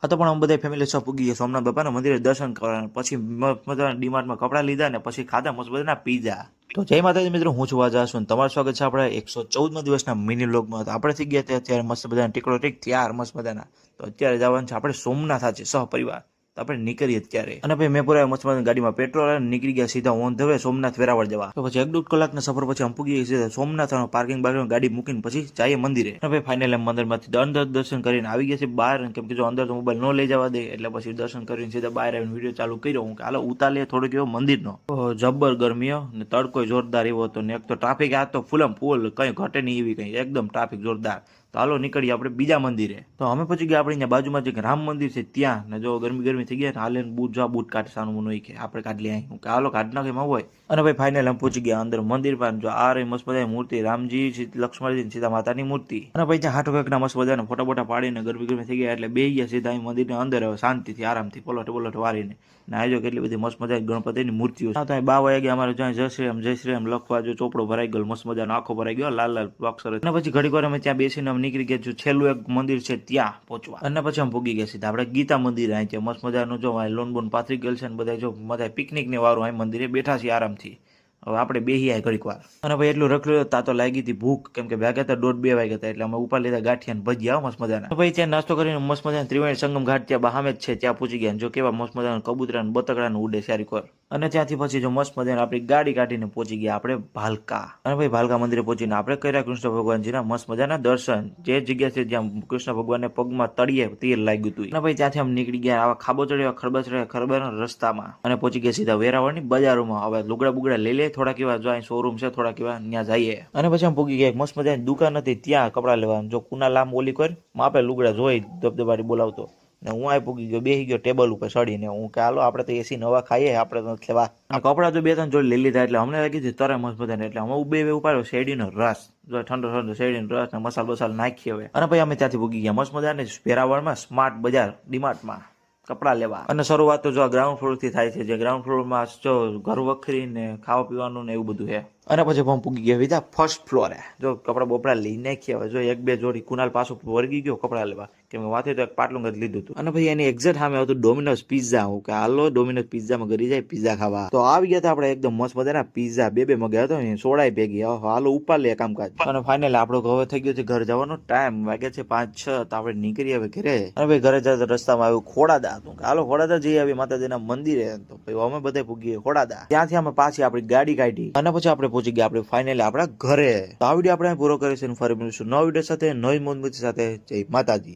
હા તો પણ અમે બધા ફેમિલી સહ પૂગી ગયા સોમનાથ બાપાના મંદિરે દર્શન કરવાના, પછી મસ્ત ડીમાર્ટમાં કપડાં લીધા ને પછી ખાધા મસ્ત બધાના પીઝા. તો જય માતાજી મિત્રો, હું છું વાજાસુન, તમારું સ્વાગત છે આપણે 114મા દિવસના મિની વ્લોગમાં. આપણે થઈ ગયા અત્યારે મસ્ત બધાના ટીકડો ટીક ત્યાર મસ્ત બધાના. તો અત્યારે જવાનું છે આપણે સોમનાથ છે સહપરિવાર. તો આપણે નીકળીએ અત્યારે. અને ભાઈ મેં પૂરા મસ્ત મજાની ગાડીમાં પેટ્રોલ અને નીકળી ગયા સીધા on the way Somnath Veraval જવા. તો પછી 1-1.5 કલાકના સફર પછી અમે પૂગી ગયા સીધા સોમનાથ પાર્કિંગ બાર્કિંગ ગાડી મૂકીને પછી જઈએ મંદિરે. અને ભાઈ ફાઇનલ મંદિરમાંથી અંદર દર્શન કરીને આવી ગયા છે બહાર, કેમ કે જો અંદર તો મોબાઈલ ન લઈ જવા દે, એટલે પછી દર્શન કરીને સીધા બહાર આવીને વિડીયો ચાલુ કર્યો. હું કે હાલો ઉતારીએ થોડોક એવો મંદિરનો. જબ્બર ગરમીઓ ને તડકો જોરદાર એવો હતો ને એક તો ટ્રાફિક આ તો ફૂલમ ફૂલ, કઈ ઘટે નહીં એવી કઈ, એકદમ ટ્રાફિક જોરદાર. તો હાલો નીકળીએ આપણે બીજા મંદિરે. તો અમે પછી ગયા આપણે અહીંયા બાજુમાં જે રામ મંદિર છે ત્યાં, ને જો ગરમી થઈ ગયા હાલે બૂટ કાઢ સાનું મનું કે આપણે કાઢ લઈએ. હું કે હાલો કાઢ નાખે એમાં હોય. અને ભાઈ ફાઇનલ અમે પહોંચી ગયા અંદર મંદિર પર. જો આ રહી મસ્ત મજાની મૂર્તિ, રામજી લક્ષ્મણજી સીતા માતાની મૂર્તિ. અને પછી ત્યાં હાટો કંઈકના મસ્ત મજાના ફોટા બોટા પાડીને ગરમી થઈ ગયા એટલે બેસી ગયા સીધા મંદિરની અંદર હવે શાંતિથી આરામથી પલોટ વારીને. ને આજો કેટલી બધી મસ્ત મજાની ગણપતિની મૂર્તિઓ. હા તો 12 વાગ્યા અમારે જ્યાં જય શ્રી રામ લખવા જો ચોપડો ભરાઈ ગયો, મસ્ત મજાનો આખો ભરાઈ ગયો લાલ અક્ષર. અને પછી ઘડીક વાર અમે ત્યાં બેસીને અમે નીકળી ગયા જો છેલ્લું એક મંદિર છે ત્યાં પહોંચવા. અને પછી અમે પૂગી ગયા સીધા આપણે ગીતા મંદિર. અહીં છે મસ્ત મજાનું જો લોન બોન પાથરી ગયેલ છે ને બધા જો મજા પિકનિક ને વાળું અહીં મંદિરે બેઠા છીએ આરામથી. હવે આપણે બેહી આય ઘડીક વાર. અને ભાઈ એટલું રખડ્યું તા તો લાગી હતી ભૂખ, કેમ કે વાગ્યા હતા 1:30-2 વાગ્યા હતા, એટલે અમે ઉપર લીધા ગાંઠિયા ને ભજીયા મસ્ત મજાના. ભાઈ ત્યાં નાસ્તો કરીને મસ્ત મજાના ત્રિવેણી સંગમ ઘાટ ત્યાં બહામે જ છે ત્યાં પહોંચી ગયા. જો કેવા મસ્ત મજાના કબૂતરા ને બતકડા ને ઉડે સારી કોર. અને ત્યાંથી પછી જો મસ્ત મજાને આપણી ગાડી કાઢીને પહોંચી ગયા આપણે ભાલકા. અને ભાઈ ભાલકા મંદિરે પહોંચીને આપણે કર્યા કૃષ્ણ ભગવાનજીના મસ્ત મજાના દર્શન, જે જગ્યા છે જ્યાં કૃષ્ણ ભગવાનને પગમાં તળિયે તીર લાગ્યું હતું. અને ભાઈ ત્યાંથી અમે નીકળી ગયા આવા ખાબો ચડ્યા ખરબા રસ્તામાં, અને પહોંચી ગયા સીધા વેરાવળની બજારોમાં. હવે લુગડા બુગડા લઈ લે થોડા કેવા, જો અહીં શોરૂમ છે થોડા કેવા, ત્યાં જઈએ. અને પછી અમે પૂગી ગયા મસ્ત મજાની દુકાન હતી ત્યાં કપડા લેવા. જો કુના લાંબ ઓલી કરી માપે લુગડા જોઈ દબદબારી બોલાવતો ને હું આ પૂગી ગયો, બેસી ગયો ટેબલ ઉપર ચડીને. હું કે હાલો આપણે તો એસી નવા ખાઈએ, આપણે તો લેવા. કપડા તો 2-3 જોડી લઈ લીધા એટલે અમને લાગી હતી તરે મસ્ત મજાને, એટલે અમે બે ઉપાડ્યો શેરડીનો રસ, જો ઠંડો શેરડીનો રસ ને મસાલો નાખીએ હવે. અને પછી અમે ત્યાંથી પૂગી ગયા મસ્ત મજાને વેરાવળમાં સ્માર્ટ બજાર ડીમાર્ટમાં કપડા લેવા. અને શરૂઆત તો જો ગ્રાઉન્ડ ફ્લોર થી થાય છે, જે ગ્રાઉન્ડ ફ્લોરમાં જો ઘર વખરી ને ખાવા પીવાનું ને એવું બધું છે. અને પછી હું પૂગી ગયા વીધા ફર્સ્ટ ફ્લોરે. જો કપડા બોપડા લઈ નાખ્યા હવે, જો 1-2 જોડી કુનાલ પાછું વર્ગી ગયો કપડા લેવા, કેમ કે વાતે તો એક પાટલું જ લીધું હતું. અને ભાઈ એની એક્ઝેક્ટ સામે આવતું ડોમિનોઝ પિઝા. હું કે હાલો ડોમિનોઝ પિઝામાં ઘરી જાય પિઝા ખાવા. તો આવી ગયા હતા આપણે એકદમ મસ્ત મજાના પિઝા બે મગ્યા હતો ને સોડાઈ ભેગી. હાલો ઉપર લે કામકાજ. અને ફાઇનલ આપણો હવે થઈ ગયો છે ઘર જવાનો ટાઈમ, વાગ્યા છે 5-6. તો આપણે નીકળી હવે ઘરે. અને ભાઈ ઘરે જતા રસ્તામાં આવ્યું ખોડાદા. હાલો ખોડાદા જઈ આવી માતાજીના મંદિરે. તો ભાઈ અમે બધા પૂગીએ ખોડાદા. ત્યાંથી અમે પાછી આપણી ગાડી કાઢી અને પછી આપણે પહોંચી ગયા આપણે ફાઇનલી આપણા ઘરે. તો આ વિડીયો આપણે પૂરો કરીશું. ફરી મળીશું નવા વિડીયો સાથે, નવી મોજ સાથે. જય માતાજી.